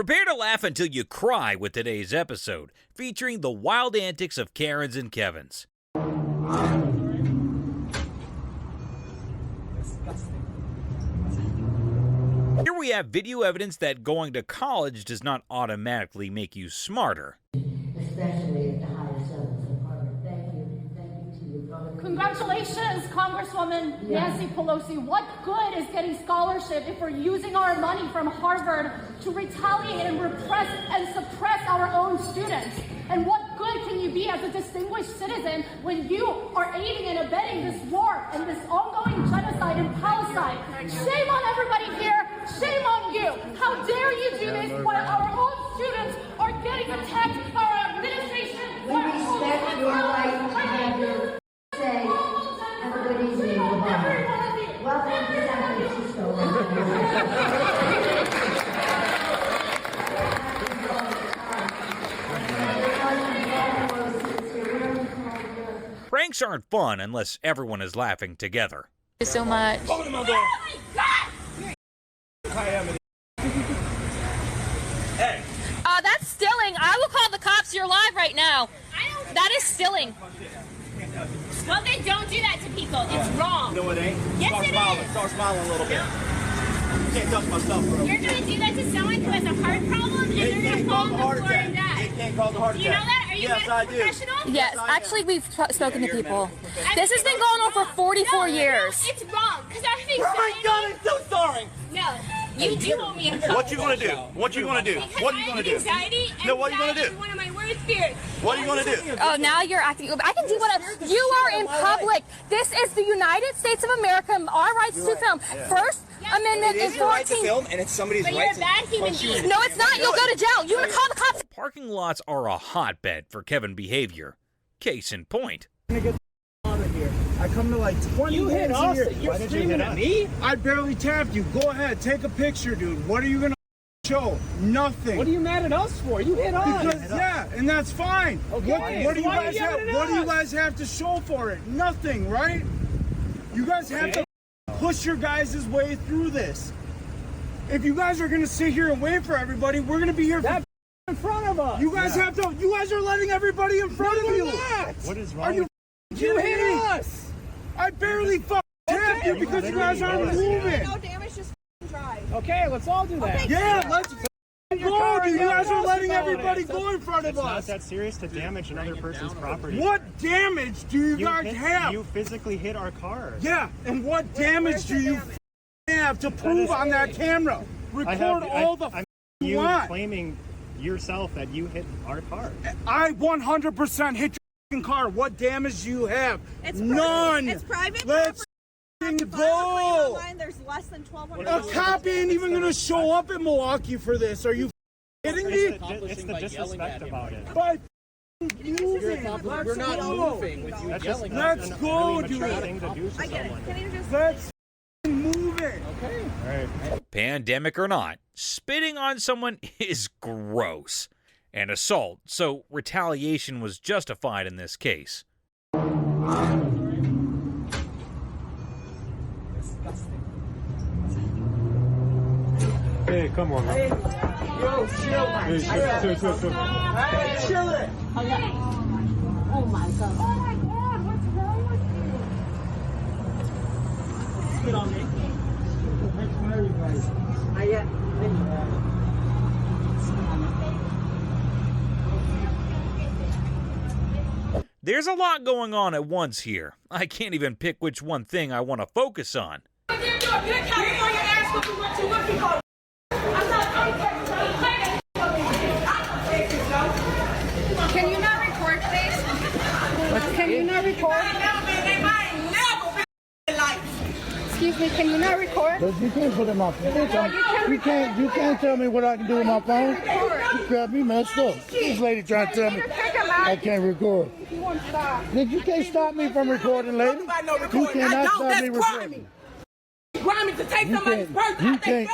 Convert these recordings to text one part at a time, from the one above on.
Prepare to laugh until you cry with today's episode, featuring the wild antics of Karens and Kevins. Here we have video evidence that going to college does not automatically make you smarter. Especially at the highest levels of Harvard. Thank you to you, brother. Congratulations, Congresswoman Nancy Pelosi. What good is getting scholarship if we're using our money from Harvard to retaliate and repress and suppress our own students? And what good can you be as a distinguished citizen when you are aiding and abetting this war and this ongoing genocide in Palestine? Shame on everybody here. Shame on you. How dare you do this while our own students are getting attacked by our administration? We respect your right to have your say. Have a good evening. Goodbye. Welcome to San Francisco. Pranks aren't fun unless everyone is laughing together. Thank you so much. Oh my God! Hey! That's stilling. I will call the cops. You're live right now. That is stilling. Well, they don't do that to people. It's wrong. No, it ain't. Yes, it is. Start smiling a little bit. You can't touch my stuff, bro. You're going to do that to someone who has a heart problem, and they're going to fall on the floor and die. It can't cause a heart attack. Do you know that? Are you yes, a I medical do. professional? Yes, actually, we've spoken to people. This has been going on for 44 years. It's wrong, because I have Oh my anxiety. God, I'm so sorry. No, you do owe me a phone. What you gonna do? What you gonna do? Because What I you gonna have do? anxiety, No, what you gonna anxiety do? is one of my worst fears. What are you gonna do? Oh, now you're acting. I can do whatever. You are in public. This is the United States of America. Our rights to film. First Amendment is 14. And it's somebody's But you're a bad human being. No, it's not. You'll go to jail. You want to call the cops? Parking lots are a hotbed for Kevin behavior. Case in point. I come to like 20 You hit hands us. a year. You're screaming at me? I barely tapped you. Go ahead, take a picture, dude. What are you gonna show? Nothing. What are you mad at us for? You hit us. Because yeah, and that's fine. Okay. What do you Why are guys you have? yelling at What do you us? guys have to show for it? Nothing, right? You guys have to push your guys' way through this. If you guys are gonna sit here and wait for everybody, we're gonna be here. That in front of us. You guys have to. You guys are letting everybody in front of you. What is Are you You kidding hit me? us. I barely tapped you because you guys aren't moving. No damage, just drive. Okay, let's all do that. Yeah, let's go, dude. You guys are letting everybody go in front of It's not us. that serious to damage another person's property. What damage do you guys have? You physically hit our car. Yeah, and what damage do you have to prove on that camera? Record all the you want. Claiming yourself that you hit our car. I 100% hit your car. What damage do you have? None. It's private. Let's go. Online, there's less than 1,200. A cop ain't even gonna show up in Milwaukee for this. Are you kidding me? It's the disrespect about it. By We're not moving with you That's yelling. Let's a go, really mature dude. thing to do to I get it. someone. Can you just... Let's move it. Okay. All right. Pandemic or not, spitting on someone is gross. And assault, so retaliation was justified in this case. Hey, come on, man. Yo, chill. Hey, chill it. Oh my God. Oh my God, what's wrong with you? Spit on me. There's a lot going on at once here. I can't even pick which one thing I want to focus on. Can you not record, please? Can you not record? Excuse me, can you not record? You can't put it in my phone. You can't tell me what I can do with my phone. You got me messed up. This lady trying to tell me I can't record. You can't stop me from recording, lady. You cannot stop me recording.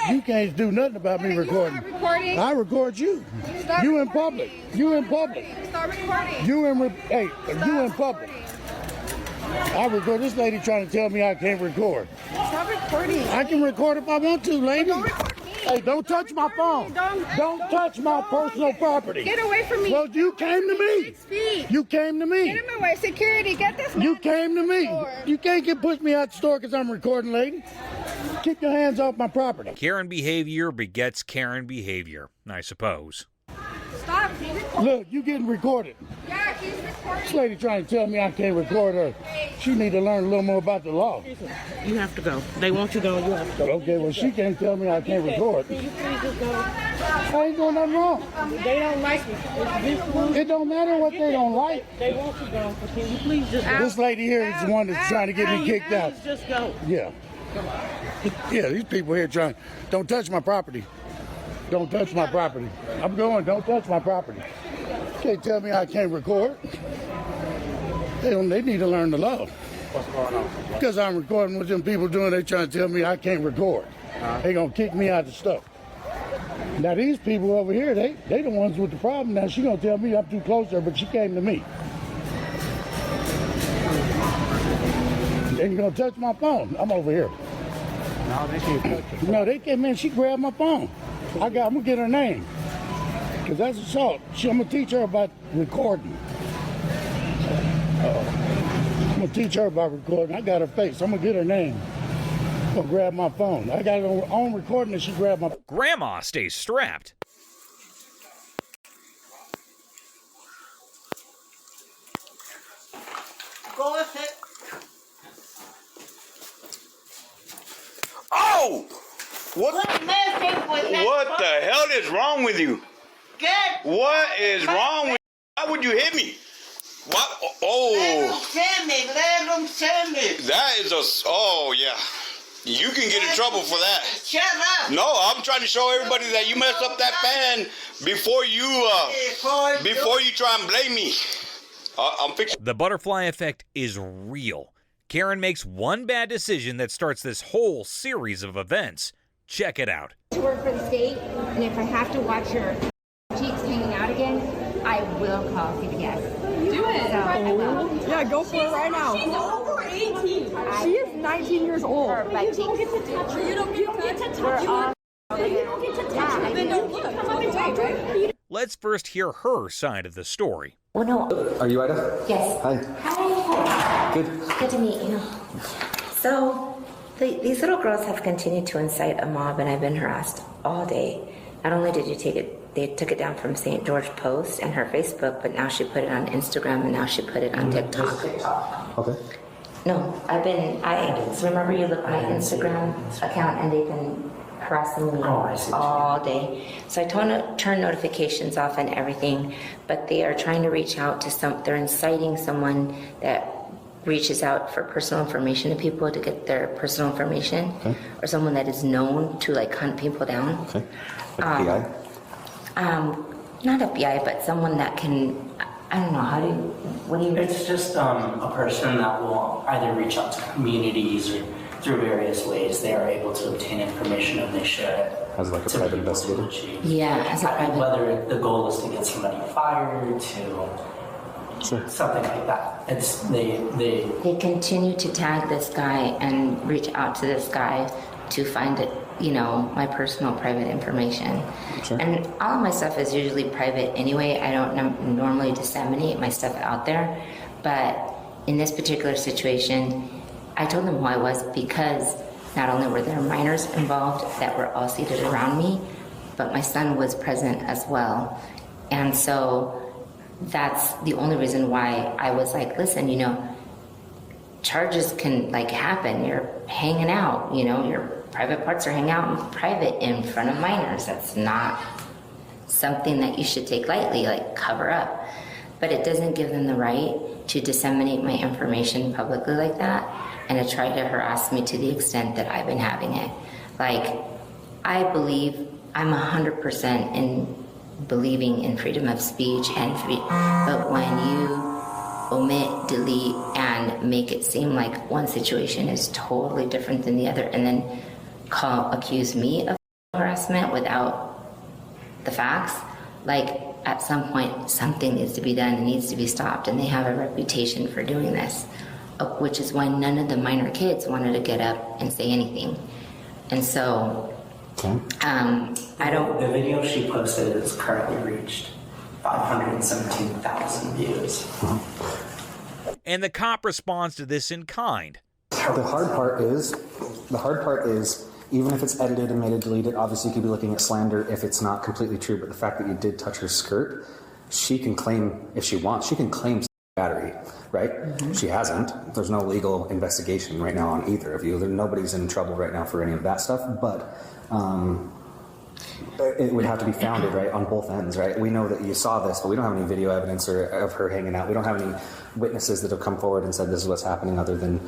You can't do nothing about me recording. I record you. You in public. You in public. Start recording. You in public. I record. This lady trying to tell me I can't record. Stop recording. I can record if I want to, lady. Don't record me. Hey, don't touch my phone. Don't touch my personal property. Get away from me. Well, you came to me. 6 feet. You came to me. Get him away. Security, get this man. You came to me. You can't push me out the store because I'm recording, lady. Keep your hands off my property. Karen behavior begets Karen behavior, I suppose. Stop. Look, you getting recorded. Yeah, he's recording. This lady trying to tell me I can't record her. She need to learn a little more about the law. You have to go. They want you gone. You have to go. Okay, well, she can't tell me I can't record. Can you please just go? I ain't doing nothing wrong. They don't like you. It don't matter what they don't like. They want you gone. So can you please just go? This lady here is the one that's trying to get me kicked out. Please just go. Yeah. Yeah, these people here trying, don't touch my property. Don't touch my property. I'm going, don't touch my property. Can't tell me I can't record. They need to learn the law. What's going on? Because I'm recording what them people doing, they trying to tell me I can't record. They gonna kick me out of the stuff. Now these people over here, they the ones with the problem. Now she gonna tell me I'm too close to her, but she came to me. And you gonna touch my phone? I'm over here. No, they can't touch it. No, they can't, man, she grabbed my phone. I'm gonna get her name. Cause that's assault. I'm gonna teach her about recording. I'm gonna teach her about recording. I got her face. I'm gonna get her name. I'm gonna grab my phone. I got it on recording and she grabbed my. Grandma stays strapped. Go ahead. Oh! What the hell is wrong with you? What is wrong with you? Why would you hit me? What? Oh. Let them tell me. That is oh yeah. You can get in trouble for that. Shut up. No, I'm trying to show everybody that you messed up that fan before you try and blame me. I'm fixing. The butterfly effect is real. Karen makes one bad decision that starts this whole series of events. Check it out. To work for the state, and if I have to watch your cheeks hanging out again, I will call CPS. Do it. So, I will. Yeah, go for it right now. She's over 18. She is 19 years old. Her butt cheeks. You don't get to touch her. You don't get to touch her. You don't get to touch her. Then don't come up and talk to her. Let's first hear her side of the story. Well, no. Are you Ida? Yes. Hi. Hi. Good. Good to meet you. So, these little girls have continued to incite a mob, and I've been harassed all day. Not only did they took it down from St. George Post and her Facebook, but now she put it on Instagram, and now she put it on TikTok. Okay. No, so remember you look at my Instagram account, and they've been harassing me all day. So I turn notifications off and everything, but they are trying to reach out to they're inciting someone that reaches out for personal information to people to get their personal information, or someone that is known to like hunt people down. Okay. Like FBI? Not FBI, but someone that can, I don't know, what do you? It's just a person that will either reach out to communities or through various ways they are able to obtain information and they share it. As like a private investigator? Yeah, as a private. Whether the goal is to get somebody fired, to something like that. They continue to tag this guy and reach out to this guy to find it, my personal private information. Sure. And all of my stuff is usually private anyway. I don't normally disseminate my stuff out there, but in this particular situation, I told them who I was because not only were there minors involved that were all seated around me, but my son was present as well. And so that's the only reason why I was like, listen, charges can happen. You're hanging out, your private parts are hanging out in private in front of minors. That's not something that you should take lightly, cover up. But it doesn't give them the right to disseminate my information publicly like that and to try to harass me to the extent that I've been having it. I believe I'm 100% in believing in freedom of speech but when you omit, delete, and make it seem like one situation is totally different than the other and then accuse me of harassment without the facts, at some point something needs to be done and needs to be stopped, and they have a reputation for doing this, which is why none of the minor kids wanted to get up and say anything. And so I don't. The video she posted has currently reached 517,000 views. And the cop responds to this in kind. The hard part is, even if it's edited and made it deleted, obviously you could be looking at slander if it's not completely true, but the fact that you did touch her skirt, she can claim, if she wants, she can claim battery, right? She hasn't. There's no legal investigation right now on either of you. Nobody's in trouble right now for any of that stuff, but it would have to be founded, right, on both ends, right? We know that you saw this, but we don't have any video evidence of her hanging out. We don't have any witnesses that have come forward and said this is what's happening other than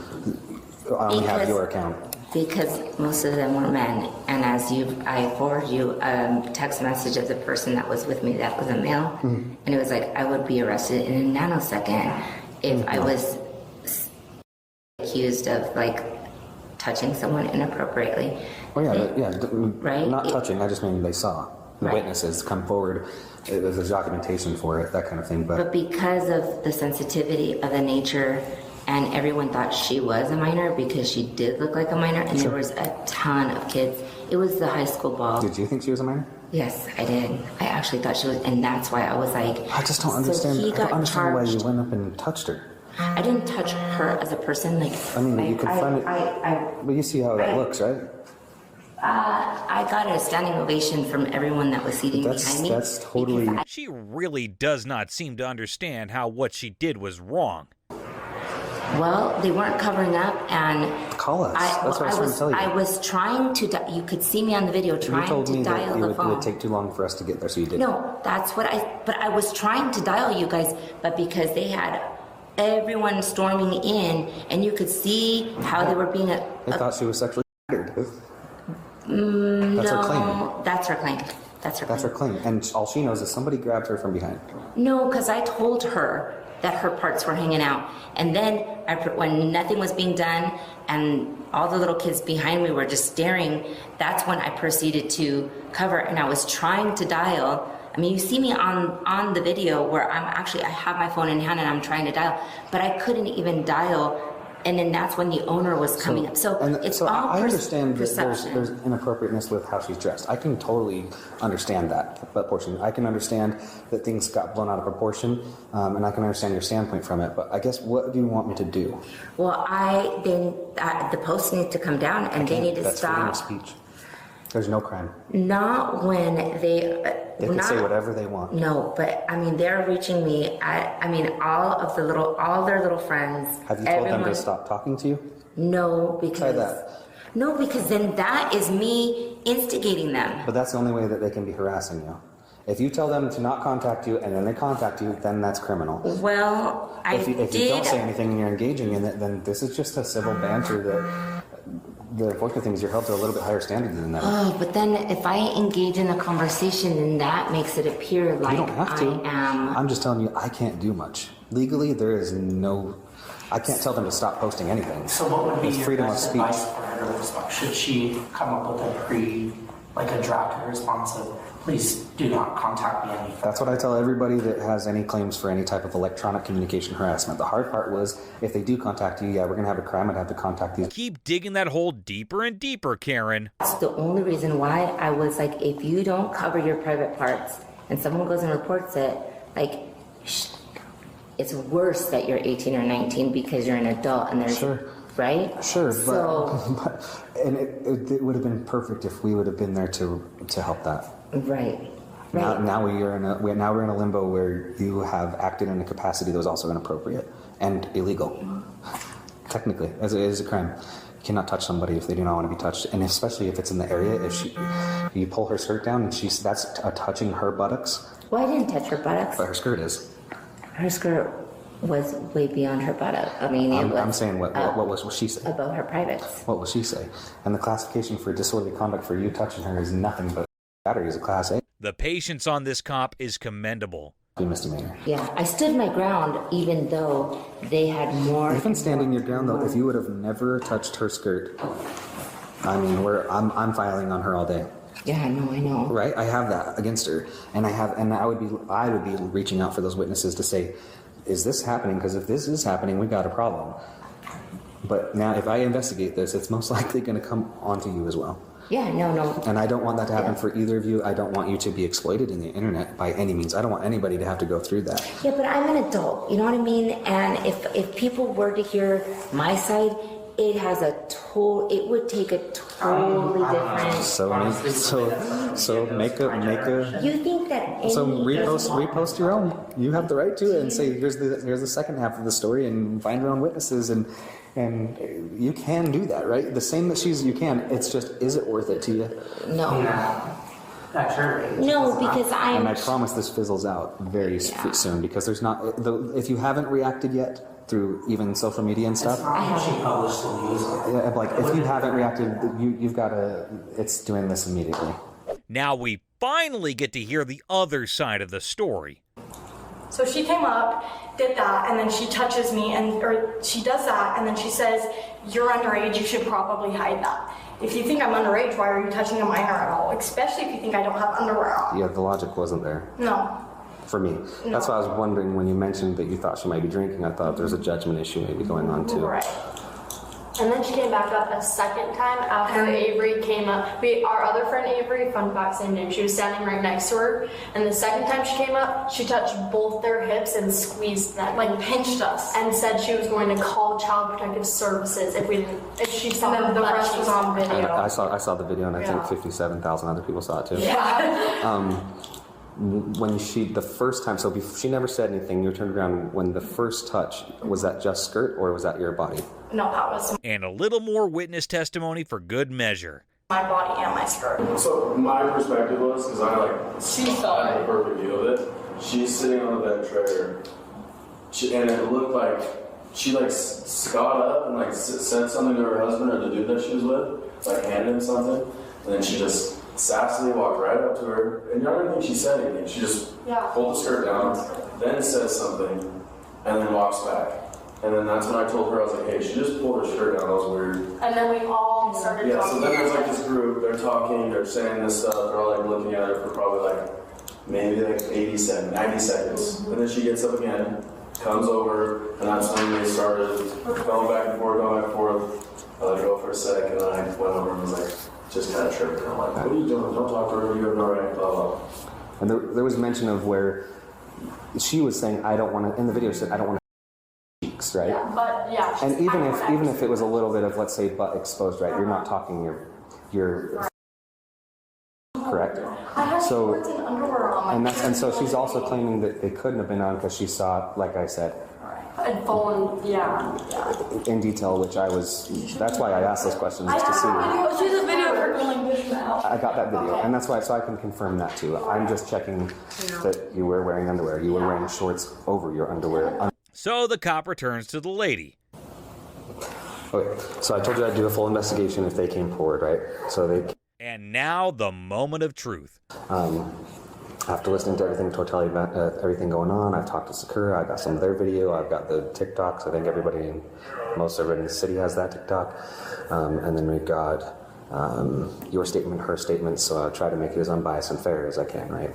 I only have your account. Because most of them were men, and I forwarded you a text message of the person that was with me that was a male, and it was like, I would be arrested in a nanosecond if I was accused of like touching someone inappropriately. Oh yeah, right? Not touching, I just mean they saw. The witnesses come forward, there's documentation for it, that kind of thing. But because of the sensitivity of the nature, and everyone thought she was a minor because she did look like a minor, and there was a ton of kids. It was the high school ball. Did you think she was a minor? Yes, I did. I actually thought she was, and that's why I was like, I just don't understand. So I don't understand why you went up and touched her. I didn't touch her as a person. Like, I mean, you confronted. But you see how that looks, right? I got a standing ovation from everyone that was seating behind me. That's totally. She really does not seem to understand how what she did was wrong. Well, they weren't covering up, and call us. That's what I was trying to tell you. I was trying to. You could see me on the video trying to dial the phone. You told me that it would take too long for us to get there, so you did. No, that's what I. But I was trying to dial you guys, but because they had everyone storming in, and you could see how they were being. I thought she was sexually battered. That's her claim. That's her claim. That's her claim. And all she knows is somebody grabbed her from behind. No, because I told her that her parts were hanging out. And then when nothing was being done and all the little kids behind me were just staring, that's when I proceeded to cover, and I was trying to dial. I mean, you see me on the video where I have my phone in hand and I'm trying to dial, but I couldn't even dial. And then that's when the owner was coming up. So it's all I understand perception. There's inappropriateness with how she's dressed. I can totally understand that portion. I can understand that things got blown out of proportion, and I can understand your standpoint from it. But I guess, what do you want me to do? Well, the post needs to come down, and they need to stop. That's freedom of speech. There's no crime. Not when they can say whatever they want. No, but I mean, they're reaching me. All their little friends. Have you told them to stop talking to you? No, because try that. No, because then that is me instigating them. But that's the only way that they can be harassing you. If you tell them to not contact you and then they contact you, then that's criminal. Well, if you don't say anything and you're engaging in it, then this is just a civil banter that. The unfortunate thing is you're held to a little bit higher standard than that. Oh, but then if I engage in a conversation, then that makes it appear like you don't have to. I am. I'm just telling you, I can't do much. Legally, there is no. I can't tell them to stop posting anything. So what would be your freedom of speech? Advice for her to respond? Should she come up with a drafted response of, please do not contact me any further? That's what I tell everybody that has any claims for any type of electronic communication harassment. The hard part was, if they do contact you, we're going to have a crime. I'd have to contact these. Keep digging that hole deeper and deeper, Karen. That's the only reason why I was like, if you don't cover your private parts and someone goes and reports it, like, it's worse that you're 18 or 19 because you're an adult and there's... Sure. Right? Sure, so, but it would have been perfect if we would have been there to help that. Right. Now we're in a limbo where you have acted in a capacity that was also inappropriate and illegal. Technically, as it is a crime. You cannot touch somebody if they do not want to be touched, and especially if it's in the area. If you pull her skirt down and that's touching her buttocks. Well, I didn't touch her buttocks. But her skirt is. Her skirt was way beyond her buttock. I mean, I'm saying what was she say? About her privates. What will she say? And the classification for disorderly conduct for you touching her is nothing but battery is a class A. The patience on this cop is commendable. Misdemeanor. Yeah, I stood my ground even though they had more. Even standing your ground though, if you would have never touched her skirt, I mean, I'm filing on her all day. Yeah, I know. Right, I have that against her, and I would be reaching out for those witnesses to say, is this happening? Because if this is happening, we've got a problem. But now, if I investigate this, it's most likely going to come onto you as well. Yeah, no. And I don't want that to happen for either of you. I don't want you to be exploited in the internet by any means. I don't want anybody to have to go through that. Yeah, but I'm an adult, you know what I mean? And if people were to hear my side, it would take a totally different. So make a. You think that? So repost your own. You have the right to it, and say here's the second half of the story, and find your own witnesses, and you can do that, right? The same that you can. It's just, is it worth it to you? No. No, because And I promise this fizzles out very soon, because there's not. If you haven't reacted yet through even social media and stuff. Yeah, like if you haven't reacted, you've got to. It's doing this immediately. Now we finally get to hear the other side of the story. So she came up, did that, and then she touches me, or she does that, and then she says, "You're underage. You should probably hide that. If you think I'm underage, why are you touching a minor at all? Especially if you think I don't have underwear on." Yeah, the logic wasn't there. No. For me. No. That's why I was wondering when you mentioned that you thought she might be drinking. I thought there's a judgment issue maybe going on too. Right. And then she came back up a second time after Avery came up. Our other friend Avery, fun fact, same name, she was standing right next to her. And the second time she came up, she touched both their hips and squeezed them, like pinched us, and said she was going to call Child Protective Services if she saw them. The rest was on video. And I saw the video, and I think 57,000 other people saw it too. Yeah. When the first time, so she never said anything, you turned around, when the first touch, was that just skirt or was that your body? No, that was And a little more witness testimony for good measure. my body and my skirt. So my perspective was, because I had the perfect view of it, she's sitting on the vent trailer, and it looked like she got up and said something to her husband or the dude that she was with, handed him something, and then she just sassily walked right up to her, and I don't think she said anything. She just pulled the skirt down, then says something, and then walks back. And then that's when I told her, I was like, hey, she just pulled her shirt down, that was weird. And then we all started talking. So then there's this group, they're talking, they're saying this stuff, they're all looking at her for probably maybe 80 seconds, 90 seconds. And then she gets up again, comes over, and that's when they started going back and forth. I let her go for a sec, and then I went over and was just kind of tripping. I'm like, what are you doing? Don't talk to her, you have no right, blah, blah. And there was mention of where she was saying, I don't want to, in the video she said, I don't want to cheeks, right? Yeah, but yeah. And even if it was a little bit of, let's say, butt exposed, right? You're not talking your correct? I had shorts and underwear on. And so she's also claiming that they couldn't have been on because she saw, like I said, I'd fallen, in detail, which that's why I asked those questions, just to see. She's a video of her going this now. I got that video, and that's why, so I can confirm that too. I'm just checking that you were wearing underwear. You were wearing shorts over your underwear. So the cop returns to the lady. Okay, so I told you I'd do a full investigation if they came forward, right? And now the moment of truth. After listening to everything Tortelli about everything going on, I've talked to Sakura, I got some of their video, I've got the TikToks. I think most everybody in the city has that TikTok. And then we've got your statement, her statement, so I'll try to make it as unbiased and fair as I can, right?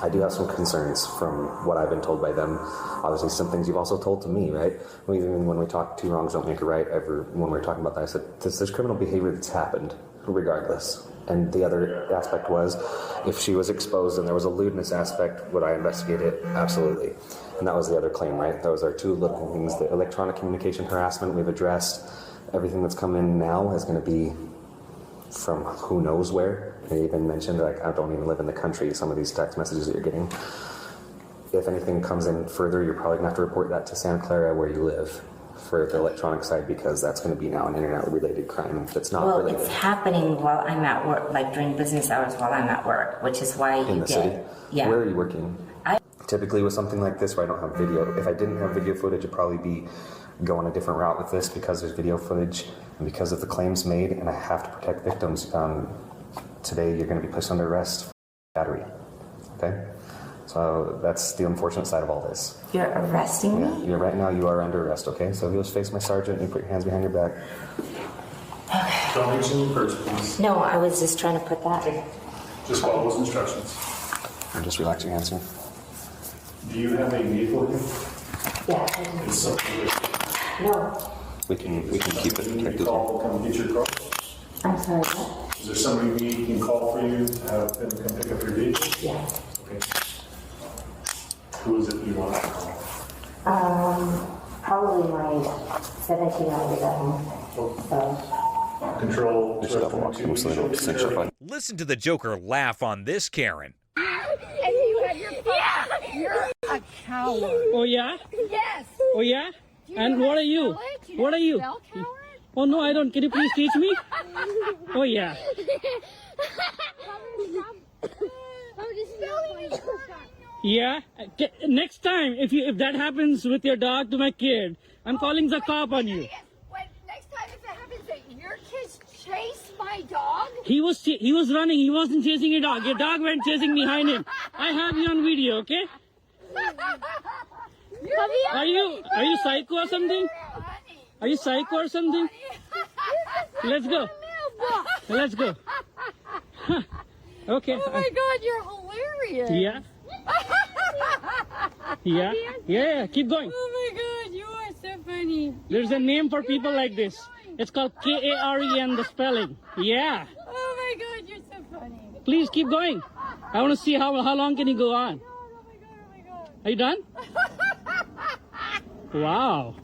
I do have some concerns from what I've been told by them. Obviously, some things you've also told to me, right? Even when we talk two wrongs don't make a right, when we were talking about that, I said, there's criminal behavior that's happened, regardless. And the other aspect was, if she was exposed and there was a lewdness aspect, would I investigate it? Absolutely. And that was the other claim, right? Those are two little things. The electronic communication harassment we've addressed. Everything that's come in now is going to be from who knows where. They even mentioned, I don't even live in the country, some of these text messages that you're getting. If anything comes in further, you're probably going to have to report that to Santa Clara where you live for the electronic side, because that's going to be now an internet-related crime that's not related. It's happening while I'm at work, during business hours while I'm at work, which is why in the city? Yeah. Where are you working? Typically with something like this where I don't have video, if I didn't have video footage, I'd probably be going a different route with this, because there's video footage and because of the claims made, and I have to protect victims. Today you're going to be placed under arrest for battery. Okay? So that's the unfortunate side of all this. You're arresting me? Right now you are under arrest, okay? So if you'll just face my sergeant and you put your hands behind your back. Okay. Don't reach in your purse, please. No, I was just trying to put that. Just follow those instructions. And just relax your hands here. Do you have a vehicle here? Yeah. It's something No. We can keep it protected. Come get your car. I'm sorry, what? Is there somebody we can call for you to have them come pick up your vehicle? Yeah. Okay. Who is it you want to call? Probably my 17-year-old at home. So. Control. Listen to the Joker laugh on this Karen. And you have your phone. You're a coward. Oh, yeah? Yes. Oh, yeah? And what are you? What are you? Oh, no, I don't. Can you please teach me? Oh, yeah. Yeah? Next time, if that happens with your dog to my kid, I'm calling the cop on you. Next time if it happens that your kids chase my dog. He was running. He wasn't chasing your dog. Your dog went chasing behind him. I have you on video, okay? Are you psycho or something? Are you psycho or something? Let's go. Let's go. Huh. Okay. Oh my God, you're hilarious. Yeah. Yeah. Yeah. Keep going. Oh my God, you are so funny. There's a name for people like this. It's called Karen, the spelling. Yeah. Oh my God, you're so funny. Please keep going. I want to see how long can you go on. Oh my God. Are you done? Wow.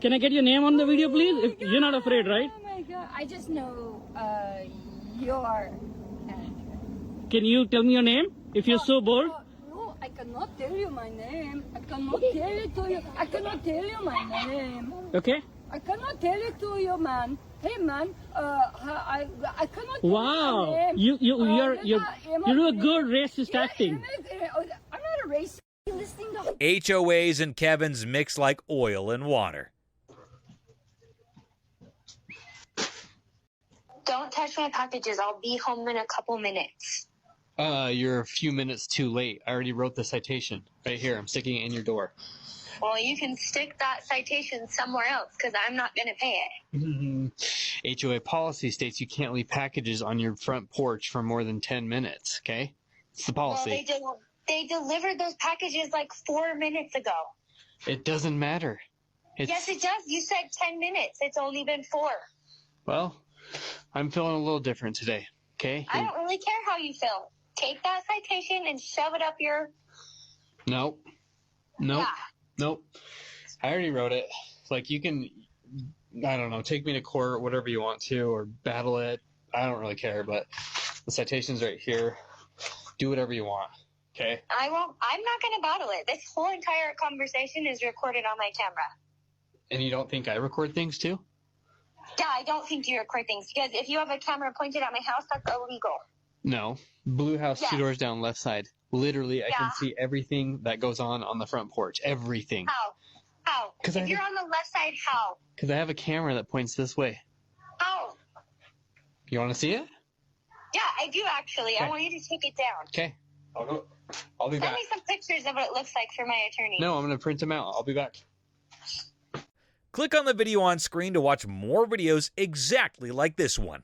Can I get your name on the video, please? If you're not afraid, right? Oh my God, I just know your. Can you tell me your name if you're so bold? No, I cannot tell you my name. I cannot tell it to you. I cannot tell you my name. Okay. I cannot tell it to you, man. Hey, man. I cannot. Tell Wow. you You're a good racist acting. I'm not a racist. You're listening to HOAs and Kevin's mix like oil and water. Don't touch my packages. I'll be home in a couple minutes. You're a few minutes too late. I already wrote the citation. Right here. I'm sticking it in your door. Well, you can stick that citation somewhere else because I'm not going to pay it. HOA policy states you can't leave packages on your front porch for more than 10 minutes, okay? It's the policy. Well, they delivered those packages like 4 minutes ago. It doesn't matter. Yes, it does. You said 10 minutes. It's only been 4. Well, I'm feeling a little different today, okay? I don't really care how you feel. Take that citation and shove it up your... Nope. Yeah. Nope. I already wrote it. Like, you can, I don't know, take me to court, whatever you want to, or battle it. I don't really care, but the citation's right here. Do whatever you want, okay? I won't. I'm not going to battle it. This whole entire conversation is recorded on my camera. And you don't think I record things too? Yeah, I don't think you record things, because if you have a camera pointed at my house, that's illegal. No. Blue house, Yes. 2 doors down, left side. Literally, I Yeah. can see everything that goes on the front porch. Everything. How? 'Cause If you're on the left side, how? Because I have a camera that points this way. How? You want to see it? Yeah, I do actually. Okay. I want you to take it down. Okay. I'll be Send back. me some pictures of what it looks like for my attorney. No, I'm going to print them out. I'll be back. Click on the video on screen to watch more videos exactly like this one.